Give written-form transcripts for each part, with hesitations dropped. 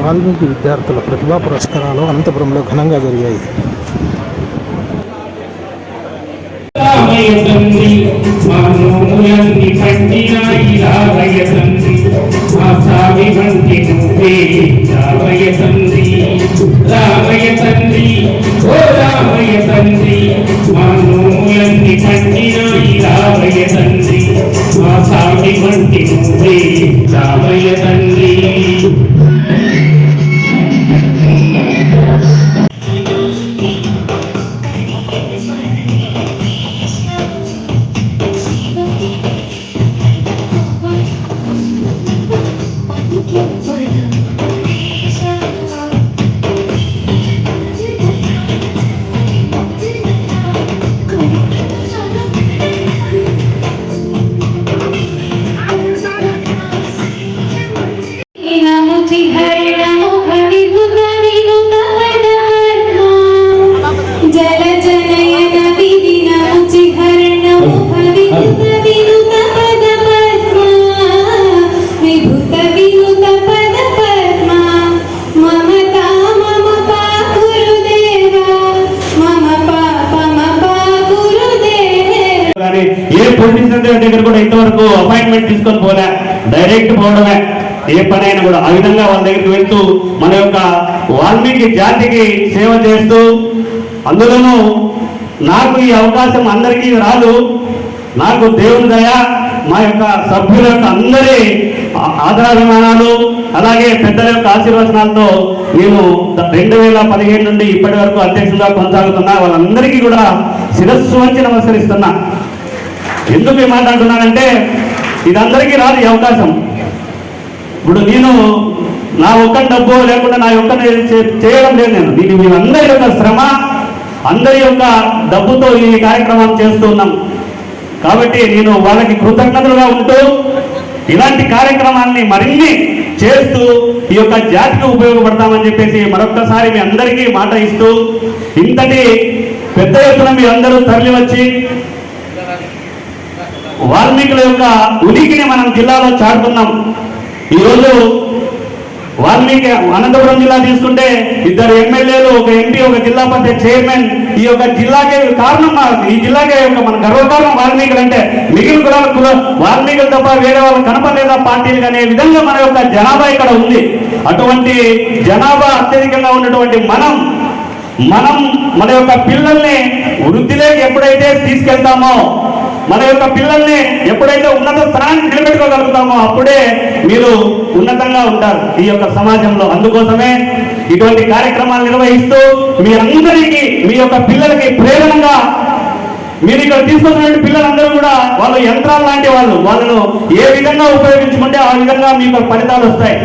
వాల్మీకి విద్యార్థుల ప్రతిభా పురస్కారాలు అనంతపురంలో ఘనంగా జరిగాయి. ఏ పొలిటీషియన్ దగ్గర కూడా ఇంతవరకు అపాయింట్మెంట్ తీసుకొని పోలే, డైరెక్ట్ పోవడమే. ఏ పనైనా కూడా ఆ విధంగా వాళ్ళ దగ్గరికి వెళ్తూ మన యొక్క వాల్మీకి జాతికి సేవ చేస్తూ, అందులోనూ నాకు ఈ అవకాశం అందరికీ రాదు, నాకు దేవుని దయ, మా యొక్క సభ్యుల యొక్క అందరి ఆదరాభిమానాలు, అలాగే పెద్దల యొక్క ఆశీర్వచనాలతో నేను 2017 నుండి ఇప్పటి వరకు అధ్యక్షులుగా కొనసాగుతున్నా. వాళ్ళందరికీ కూడా శిరస్సు వంచి నమస్కరిస్తున్నా. ఎందుకు ఈ మాట అంటున్నానంటే, ఇది అందరికీ రాదు ఈ అవకాశం. ఇప్పుడు నేను నా ఒక్క డబ్బు లేకుండా నా యొక్క చేయడం లేదు. నేను మీ అందరి యొక్క శ్రమ, అందరి యొక్క డబ్బుతో ఈ కార్యక్రమం చేస్తూ ఉన్నాం. కాబట్టి నేను వాళ్ళకి కృతజ్ఞతలుగా ఉంటూ ఇలాంటి కార్యక్రమాన్ని మరిన్ని చేస్తూ ఈ యొక్క జాతికి ఉపయోగపడతామని చెప్పేసి మరొక్కసారి మీ అందరికీ మాట ఇస్తూ, ఇంతటి పెద్ద ఎత్తున మీ అందరూ తరలి వచ్చి వాల్మీకుల యొక్క ఉనికిని మనం జిల్లాలో చాటుతున్నాం. ఈరోజు వాల్మీకి అనంతపురం జిల్లా తీసుకుంటే 2 ఎమ్మెల్యేలు, 1 ఎంపీ, 1 జిల్లా పరిషత్ చైర్మన్. ఈ యొక్క జిల్లాకే కారణం, ఈ జిల్లాకే మన గర్వకారణం వాల్మీకులు అంటే. మిగిలిన కులాలకు వాల్మీకులు తప్ప వేరే వాళ్ళు కనపడలేదా పార్టీలు అనే విధంగా మన యొక్క జనాభా ఇక్కడ ఉంది. అటువంటి జనాభా అత్యధికంగా ఉన్నటువంటి మనం మన యొక్క పిల్లల్ని వృద్ధిలోకి ఎప్పుడైతే తీసుకెళ్తామో, మన యొక్క పిల్లల్ని ఎప్పుడైతే ఉన్నత స్థానానికి నిలబెట్టుకోగలుగుతామో అప్పుడే మీరు ఉన్నతంగా ఉంటారు ఈ యొక్క సమాజంలో. అందుకోసమే ఇటువంటి కార్యక్రమాలు నిర్వహిస్తూ మీ అందరికీ, మీ యొక్క పిల్లలకి ప్రేరణగా మీరు ఇక్కడ తీసుకొచ్చినటువంటి పిల్లలందరూ కూడా వాళ్ళు యంత్రాలు లాంటి వాళ్ళను ఏ విధంగా ఉపయోగించుకుంటే ఆ విధంగా మీకు ఫలితాలు వస్తాయి.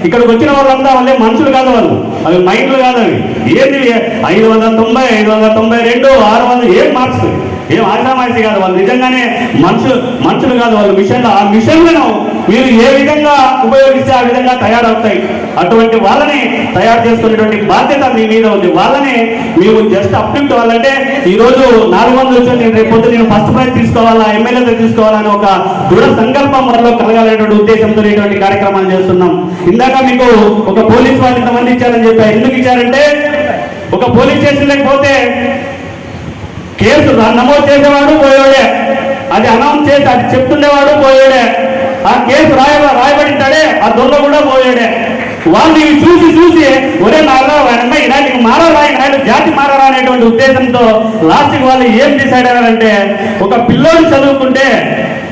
ఇక్కడికి వచ్చిన వాళ్ళంతా వాళ్ళే మనుషులు కాదు, వాళ్ళు అవి మైండ్లు కాదు. అవి ఏంది 590, 592, 600 ఏం మార్క్స్, ఏం ఆశామాసి కాదు. వాళ్ళు నిజంగానే మనుషులు కాదు, వాళ్ళు మిషన్లు. ఆ మిషన్లను మీరు ఏ విధంగా ఉపయోగిస్తే ఆ విధంగా తయారవుతాయి. అటువంటి వాళ్ళని తయారు చేసుకునేటువంటి బాధ్యత మీ మీద ఉంది. వాళ్ళని మీరు జస్ట్ అప్లిఫ్ట్ వాళ్ళంటే, ఈరోజు 400 వచ్చి నేను రేపు పొద్దు నేను ఫస్ట్ ప్రైజ్ తీసుకోవాలా, ఎమ్మెల్యేతో తీసుకోవాలని ఒక దృఢ సంకల్పం మనలో కలగాలనేటువంటి ఉద్దేశంతో ఇటువంటి కార్యక్రమాలు చేస్తున్నాం. ఇందాక మీకు ఒక పోలీస్ వాళ్ళు ఇంతమంది ఇచ్చారని చెప్పారు. ఎందుకు ఇచ్చారంటే, ఒక పోలీస్ స్టేషన్ లేకపోతే కేసు నమోదు చేసేవాడు పోయేవాడే, అది అనౌన్స్ చేసి అది చెప్తుండేవాడు పోయాడే, ఆ కేసు రాయబడింటాడే ఆ దొంగ కూడా పోయాడే. వాళ్ళు ఇవి చూసి ఒరే నాలో ఇలాంటి మారాలా, ఇలాంటి జాతి మారాలా అనేటువంటి ఉద్దేశంతో లాస్ట్కి వాళ్ళు ఏం డిసైడ్ అయ్యారంటే, ఒక పిల్లోడు చదువుకుంటే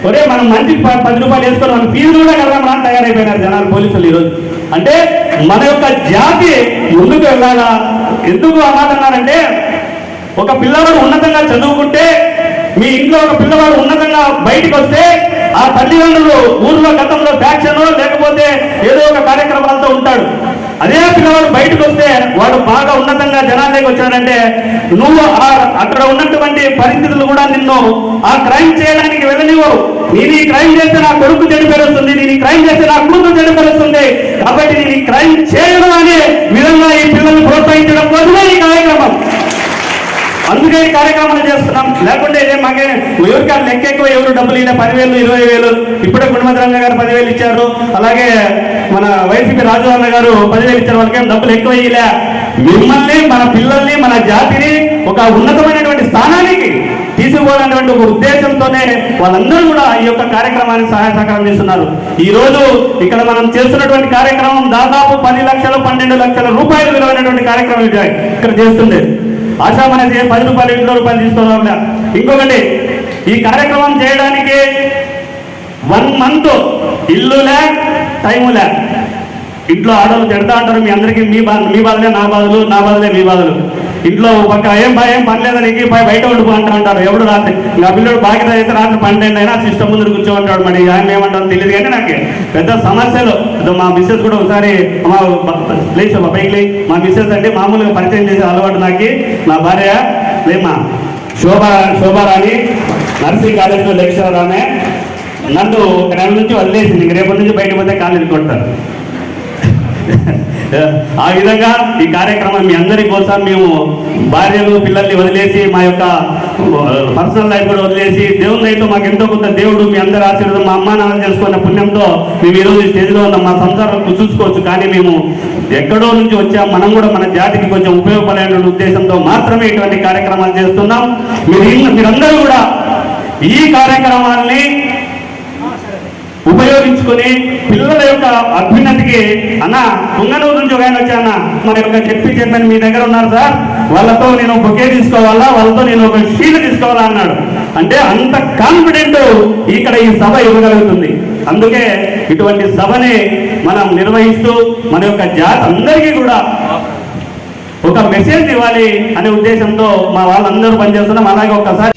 ఒరే మనం మంచికి 10 రూపాయలు వేసుకొని మన ఫీజు కూడా కలగమని తయారైపోయినారు జనాలు, పోలీసులు ఈరోజు. అంటే మన యొక్క జాతి ముందుకు వెళ్ళాలా. ఎందుకు ఆ మాట అన్నారంటే, ఒక పిల్లవాడు ఉన్నతంగా చదువుకుంటే, మీ ఇంట్లో ఒక పిల్లవాడు ఉన్నతంగా బయటికి వస్తే ఆ తల్లిదండ్రులు ఊర్లో గతంలో ఫ్యాక్షన్ లేకపోతే ఏదో ఒక కార్యక్రమాలతో ఉంటాడు. అదే పిల్లవాడు బయటకు వస్తే వాడు బాగా ఉన్నతంగా జనాల్లోకి వచ్చాడంటే, నువ్వు అక్కడ ఉన్నటువంటి పరిస్థితులు కూడా నిన్ను ఆ క్రైమ్ చేయడానికి వెళ్ళనివ్వవు. నేను ఈ క్రైమ్ చేస్తే నా కొడుకు చెడిపేరుస్తుంది, నేను ఈ క్రైమ్ చేస్తే నా కూతురు చెడిపేరుస్తుంది, కాబట్టి నేను ఈ క్రైమ్ చేయడం అనే విధంగా ఈ పిల్లల్ని ప్రోత్సహించడం కోసమే ఈ కార్యక్రమం. అందుకే అందుకే ఈ కార్యక్రమాలు చేస్తున్నాం. లేకుంటే ఇదే మాకే ఎవరికి లెక్క ఎక్కువ, ఎవరు డబ్బులు ఇలా 10,000 20,000 ఇప్పుడే గుణమద్రంగ గారు 10,000 ఇచ్చారు. అలాగే మన వైసీపీ రాజు అన్న గారు 10,000 ఇచ్చారు. వాళ్ళకేం డబ్బులు ఎక్కువ ఇయ్యలే. మిమ్మల్ని, మన పిల్లల్ని, మన జాతిని ఒక ఉన్నతమైనటువంటి స్థానానికి తీసుకుపోవాలనేటువంటి ఒక ఉద్దేశంతోనే వాళ్ళందరూ కూడా ఈ యొక్క కార్యక్రమానికి సహాయ సహకారం చేస్తున్నారు. ఈ రోజు ఇక్కడ మనం చేస్తున్నటువంటి కార్యక్రమం దాదాపు 10 లక్షలు 12 లక్షల రూపాయలు విలువైనటువంటి కార్యక్రమం ఇక్కడ చేస్తుండే. ఆశా మన 10 రూపాయలు 20 రూపాయలు తీసుకోవాలి. ఇంకొకటి, ఈ కార్యక్రమం చేయడానికి 1 మంత్ ఇల్లు లే, టైము లే. ఇంట్లో ఆడవాళ్ళు తిడతా అంటారు, మీ అందరికీ మీ బాధలే నా బాధలు, నా బాధలే మీ బాధలు. ఇంట్లో పక్క ఏం పని లేదా నీకు బయట ఉండిపో అంటారు. ఎవడు రాత్రి నా పిల్లడు బాధ్యత అయితే రాత్రి 12 అయినా సిస్టమ్ ముందు కూర్చోంటాడు. మరి ఆయన ఏమంటారు తెలియదు. కానీ నాకు పెద్ద సమస్యలు. మా మిస్సెస్ కూడా ఒకసారి ప్లీజ్ పైకి మా మిస్సెస్ అంటే మామూలుగా పరిచయం చేసే అలవాటు నాకు. నా భార్య లేమా శోభారాణి నర్సింగ్ కాలేజ్లో లెక్చరర్. ఆమె నన్ను ఒక నెల నుంచి వదిలేసింది. ఇంక రేపటి నుంచి బయటకు పోతే కాళ్ళు ఇరుక్కొడతారు. ఆ విధంగా ఈ కార్యక్రమం మీ అందరి కోసం మేము భార్యలు పిల్లల్ని వదిలేసి, మా యొక్క పర్సనల్ లైఫ్ కూడా వదిలేసి, దేవుని అయితే మాకు ఎంతో కొంత దేవుడు మీ అందరి ఆశీర్వాదం, మా అమ్మా నాన్న చేసుకున్న పుణ్యంతో మేము ఈరోజు ఈ స్టేజ్లో ఉన్నాం. మా సంసారం చూసుకోవచ్చు. కానీ మేము ఎక్కడో నుంచి వచ్చాం. మనం కూడా మన జాతికి కొంచెం ఉపయోగపడే ఉద్దేశంతో మాత్రమే ఇటువంటి కార్యక్రమాలు చేస్తున్నాం. మీరందరూ కూడా ఈ కార్యక్రమాల్ని ఉపయోగించుకొని పిల్లల యొక్క అభ్యున్నతికి అన్న తుంగనూరు నుంచి ఒక ఆయన వచ్చా, అన్న మన యొక్క చైర్మన్ మీ దగ్గర ఉన్నారు సార్, వాళ్ళతో నేను బొకే తీసుకోవాలా, వాళ్ళతో నేను ఒక షీల్డ్ తీసుకోవాలా అన్నాడు. అంటే అంత కాన్ఫిడెంట్ ఇక్కడ ఈ సభ ఇవ్వగలుగుతుంది. అందుకే ఇటువంటి సభని మనం నిర్వహిస్తూ మన యొక్క జాతి అందరికీ కూడా ఒక మెసేజ్ ఇవ్వాలి అనే ఉద్దేశంతో మా వాళ్ళందరూ పనిచేస్తున్నాం. అలాగే ఒక్కసారి